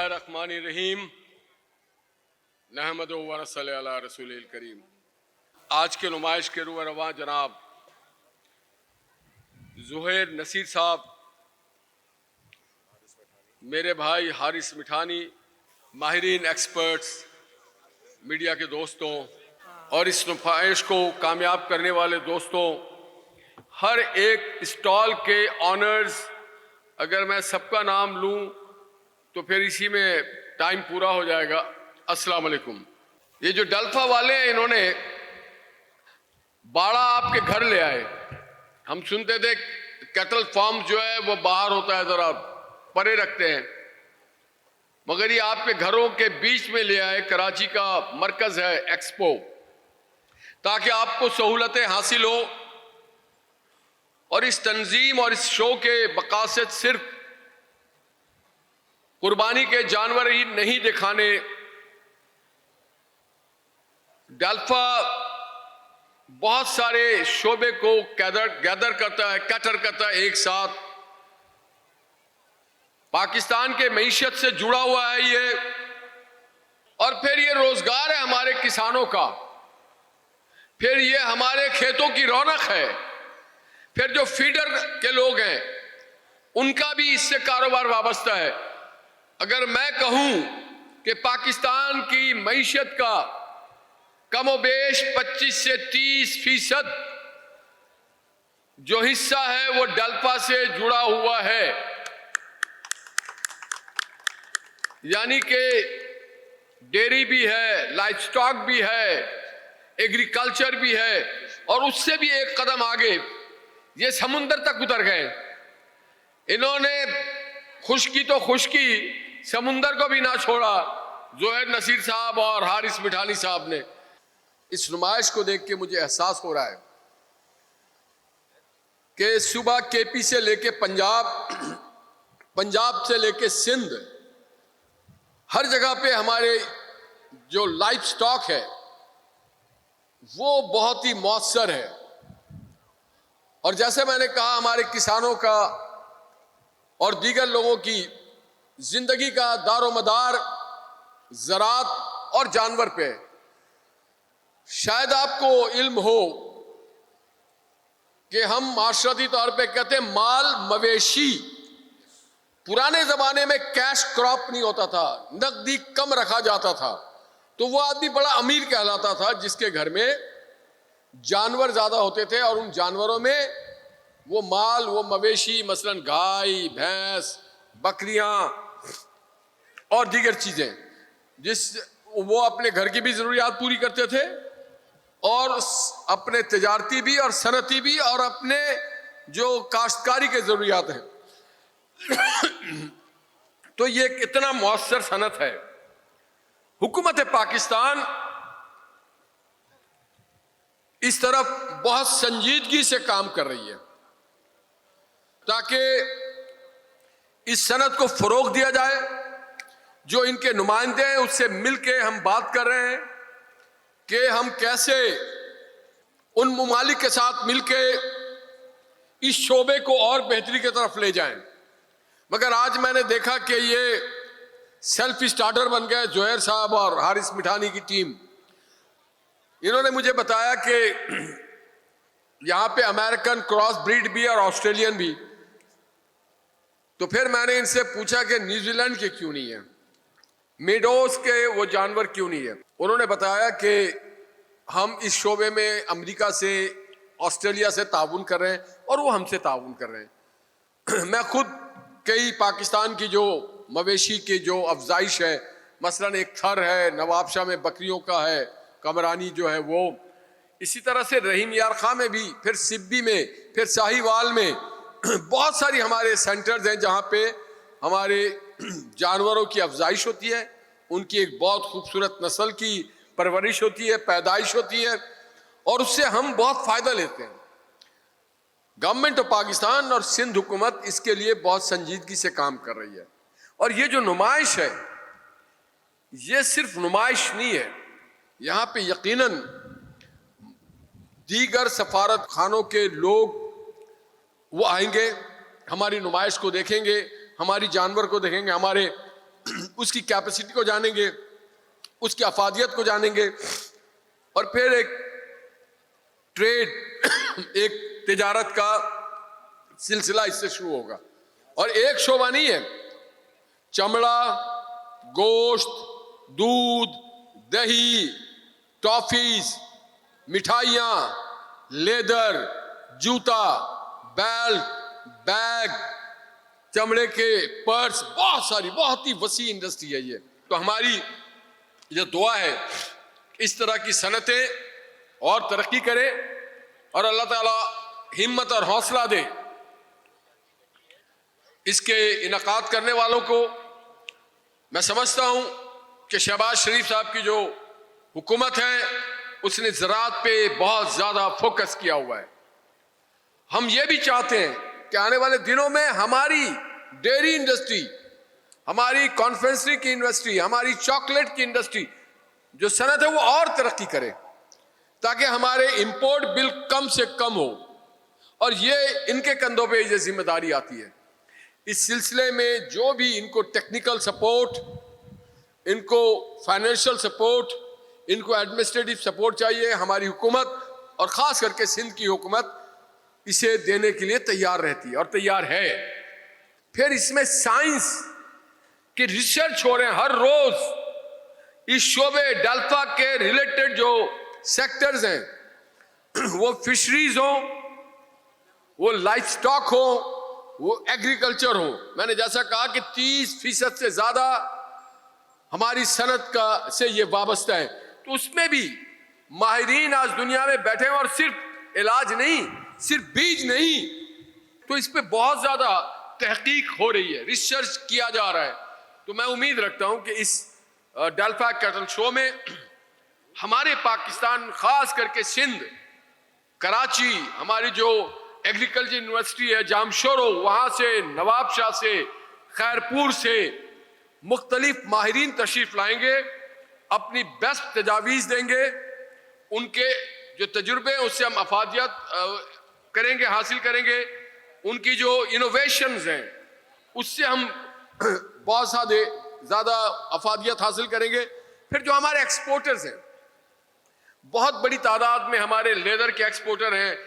बिस्मिल्लाहिर्रहमानिर्रहीम नहमदु व नसल्ली अला रसूलिल करीम। आज के नुमाइश के रूह रवां जनाब ज़ुहैर नसीर साहब, मेरे भाई हारिस मिठानी, माहिरीन एक्सपर्ट्स, मीडिया के दोस्तों और इस नुमाइश को कामयाब करने वाले दोस्तों, हर एक स्टॉल के ऑनर्स, अगर मैं सबका नाम लूं तो फिर इसी में टाइम पूरा हो जाएगा। अस्सलाम वालेकुम। ये जो डल्फा वाले हैं, इन्होंने बाड़ा आपके घर ले आए। हम सुनते थे कैटल फार्म जो है वो बाहर होता है, जरा परे रखते हैं, मगर ये आपके घरों के बीच में ले आए। कराची का मरकज है एक्सपो, ताकि आपको सहूलतें हासिल हो। और इस तंजीम और इस शो के मकासद सिर्फ कुर्बानी के जानवर ही नहीं दिखाने। डल्फा बहुत सारे शोबे को गैदर करता है, कैटर करता है एक साथ। पाकिस्तान के मईशत से जुड़ा हुआ है ये, और फिर ये रोजगार है हमारे किसानों का, फिर ये हमारे खेतों की रौनक है, फिर जो फीडर के लोग हैं उनका भी इससे कारोबार वाबस्ता है। अगर मैं कहूं कि पाकिस्तान की मईशत का कमोबेश 25 से 30% जो हिस्सा है वो डल्फा से जुड़ा हुआ है, यानी कि डेयरी भी है, लाइफ स्टॉक भी है, एग्रीकल्चर भी है, और उससे भी एक कदम आगे ये समुंदर तक उतर गए। इन्होंने खुशकी तो खुशकी, समुंदर को भी ना छोड़ा ज़ुहैर नसीर साहब और हारिस मिठानी साहब ने। इस नुमाइश को देख के मुझे एहसास हो रहा है कि सुबह केपी से लेके पंजाब, पंजाब से लेके सिंध, हर जगह पे हमारे जो लाइफ स्टॉक है वो बहुत ही मौसर है। और जैसे मैंने कहा, हमारे किसानों का और दीगर लोगों की जिंदगी का दारोमदार ज़राअत और जानवर पे। शायद आपको इल्म हो कि हम माशरती तौर पे कहते हैं माल मवेशी। पुराने जमाने में कैश क्रॉप नहीं होता था, नकदी कम रखा जाता था, तो वो आदमी बड़ा अमीर कहलाता था जिसके घर में जानवर ज्यादा होते थे, और उन जानवरों में वो माल, वो मवेशी, मसलन गाय, भैंस, बकरियां और दीगर चीजें, जिस वो अपने घर की भी जरूरियात पूरी करते थे और अपने तिजारती भी और सनती भी, और अपने जो काश्तकारी के जरूरियात हैं। तो ये कितना मौसर सनत है। हुकूमत पाकिस्तान इस तरफ बहुत संजीदगी से काम कर रही है ताकि इस सनत को फरोग दिया जाए। जो इनके नुमाइंदे हैं उससे मिलके हम बात कर रहे हैं कि हम कैसे उन मुमालिक के साथ मिलके इस शोबे को और बेहतरी की तरफ ले जाएं। मगर आज मैंने देखा कि ये सेल्फ स्टार्टर बन गए ज़ुहैर साहब और हारिस मिठानी की टीम। इन्होंने मुझे बताया कि यहां पे अमेरिकन क्रॉस ब्रीड भी है और ऑस्ट्रेलियन भी। तो फिर मैंने इनसे पूछा कि न्यूजीलैंड के क्यों नहीं है, मेडोज के वो जानवर क्यों नहीं है। उन्होंने बताया कि हम इस शोबे में अमेरिका से, ऑस्ट्रेलिया से ताउन कर रहे हैं और वो हमसे ताउन कर रहे हैं। मैं खुद कई पाकिस्तान की जो मवेशी की जो अफजाइश है, मसलन एक थर है, नवाबशाह में बकरियों का है, कमरानी जो है वो, इसी तरह से रहीम यार खां में भी, फिर सिब्बी में, फिर साहिवाल में बहुत सारी हमारे सेंटर्स हैं जहाँ पे हमारे जानवरों की अफजाइश होती है, उनकी एक बहुत खूबसूरत नस्ल की परवरिश होती है, पैदाइश होती है, और उससे हम बहुत फायदा लेते हैं। गवर्नमेंट ऑफ पाकिस्तान और सिंध हुकूमत इसके लिए बहुत संजीदगी से काम कर रही है। और ये जो नुमाइश है, ये सिर्फ नुमाइश नहीं है, यहाँ पे यकीनन दीगर सफारत खानों के लोग वो आएंगे, हमारी नुमाइश को देखेंगे, हमारी जानवर को देखेंगे, हमारे उसकी कैपेसिटी को जानेंगे, उसकी अफादियत को जानेंगे, और फिर एक ट्रेड एक तिजारत का सिलसिला इससे शुरू होगा। और एक शोबा नहीं है, चमड़ा, गोश्त, दूध, दही, टॉफीज, मिठाइयाँ, लेदर, जूता, बेल्ट, बैग, चमड़े के पर्स, बहुत सारी, बहुत ही वसी इंडस्ट्री है ये। तो हमारी ये दुआ है इस तरह की सनतें और तरक्की करे और अल्लाह ताला हिम्मत और हौसला दे इसके इनकाद करने वालों को। मैं समझता हूं कि शहबाज शरीफ साहब की जो हुकूमत है उसने ज़राअत पे बहुत ज़्यादा फोकस किया हुआ है। हम ये भी चाहते हैं कि आने वाले दिनों में हमारी डेयरी इंडस्ट्री, हमारी कॉन्फेक्शनरी की इंडस्ट्री, हमारी चॉकलेट की इंडस्ट्री जो सनत है वो और तरक्की करे, ताकि हमारे इंपोर्ट बिल कम से कम हो। और ये इनके कंधों पे ये जिम्मेदारी आती है। इस सिलसिले में जो भी इनको टेक्निकल सपोर्ट, इनको फाइनेंशियल सपोर्ट, इनको एडमिनिस्ट्रेटिव सपोर्ट चाहिए, हमारी हुकूमत और ख़ास करके सिंध की हुकूमत इसे देने के लिए तैयार रहती है और तैयार है। फिर इसमें साइंस की रिसर्च हो रहे हैं हर रोज। इस शोबे डेल्फा के रिलेटेड जो सेक्टर्स हैं, वो फिशरीज हो, वो लाइफ स्टॉक हो, वो एग्रीकल्चर हो। मैंने जैसा कहा कि 30% से ज्यादा हमारी सनत का से ये वाबस्ता है। तो उसमें भी माहिरीन आज दुनिया में बैठे हैं और सिर्फ इलाज नहीं, सिर्फ बीज नहीं, तो इस पे बहुत ज्यादा तहकीक हो रही है, रिसर्च किया जा रहा है। तो मैं उम्मीद रखता हूं कि इस डेल्फा कैटल शो में हमारे पाकिस्तान, खास करके सिंध, कराची, हमारी जो एग्रीकल्चर यूनिवर्सिटी है जामशोरो, वहां से, नवाबशाह से, खैरपुर से मुख्तलिफ माहिरीन तशरीफ लाएंगे, अपनी बेस्ट तजावीज़ देंगे। उनके जो तजुर्बे हैं उससे हम अफादियत करेंगे, हासिल करेंगे। उनकी जो इनोवेशंस हैं उससे हम बहुत ज़्यादा अफादियत हासिल करेंगे। फिर जो हमारे एक्सपोर्टर्स हैं, बहुत बड़ी तादाद में हमारे लेदर के एक्सपोर्टर हैं,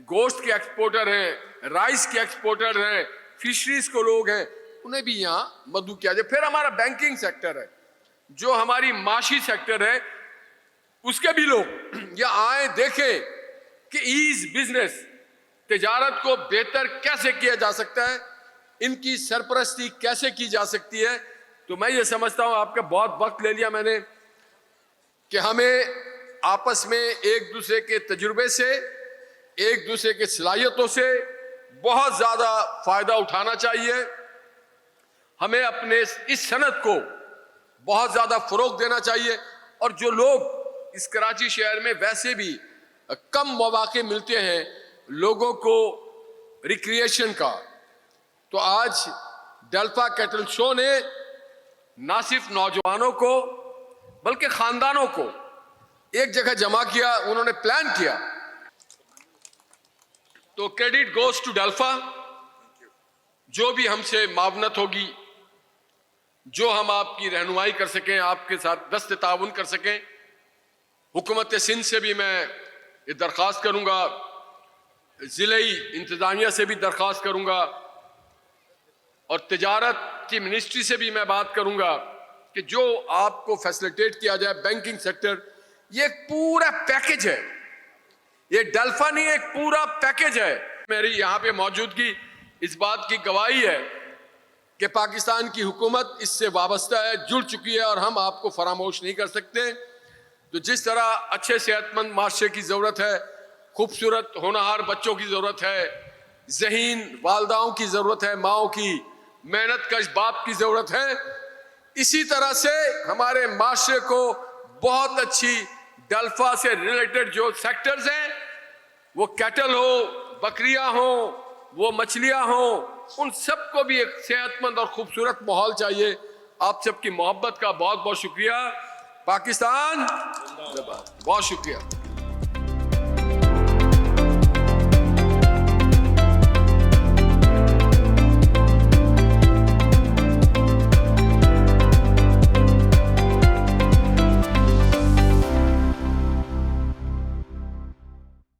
गोश्त के एक्सपोर्टर हैं, राइस के एक्सपोर्टर हैं, फिशरीज को लोग हैं, उन्हें भी यहाँ मदऊ किया जाए। फिर हमारा बैंकिंग सेक्टर है, जो हमारी माशी सेक्टर है, उसके भी लोग यहाँ आए, देखें कि ईज बिजनेस, तिजारत को बेहतर कैसे किया जा सकता है, इनकी सरपरस्ती कैसे की जा सकती है। तो मैं ये समझता हूँ, आपका बहुत वक्त ले लिया मैंने, कि हमें आपस में एक दूसरे के तजुर्बे से, एक दूसरे के सलाहियतों से बहुत ज़्यादा फ़ायदा उठाना चाहिए। हमें अपने इस सनत को बहुत ज़्यादा फ़रोग़ देना चाहिए। और जो लोग इस कराची शहर में वैसे भी कम मौक़े मिलते हैं लोगों को रिक्रिएशन का, तो आज डेल्फा कैटल शो ने ना सिर्फ नौजवानों को बल्कि ख़ानदानों को एक जगह जमा किया, उन्होंने प्लान किया। तो क्रेडिट गोज टू डेल्फा। जो भी हमसे मावनत होगी, जो हम आपकी रहनुमाई कर सकें, आपके साथ दस्त ताउन कर सकें, हुकूमत सिंध से भी मैं ये दरख्वास्त करूंगा, ज़िले इंतज़ामिया से भी दरख्वास्त करूंगा, और तिजारत की मिनिस्ट्री से भी मैं बात करूंगा कि जो आपको फैसिलिटेट किया जाए। बैंकिंग सेक्टर ये एक पूरा पैकेज है, ये डेल्फा नहीं, एक पूरा पैकेज है। मेरी यहाँ पे मौजूदगी इस बात की गवाही है कि पाकिस्तान की हुकूमत इससे वाबस्ता है, जुड़ चुकी है, और हम आपको फरामोश नहीं कर सकते। तो जिस तरह अच्छे सेहतमंद माशरे की ज़रूरत है, खूबसूरत होनहार बच्चों की ज़रूरत है, ज़हीन वालदाओं की ज़रूरत है, माओं की मेहनत कश बाप की ज़रूरत है, इसी तरह से हमारे माशरे को बहुत अच्छी डेल्फा से रिलेटेड जो सेक्टर्स हैं, वो कैटल हो, बकरियां हो, वो मछलियां हो, उन सबको भी एक सेहतमंद और खूबसूरत माहौल चाहिए। आप सबकी मोहब्बत का बहुत बहुत शुक्रिया। पाकिस्तान, बहुत शुक्रिया।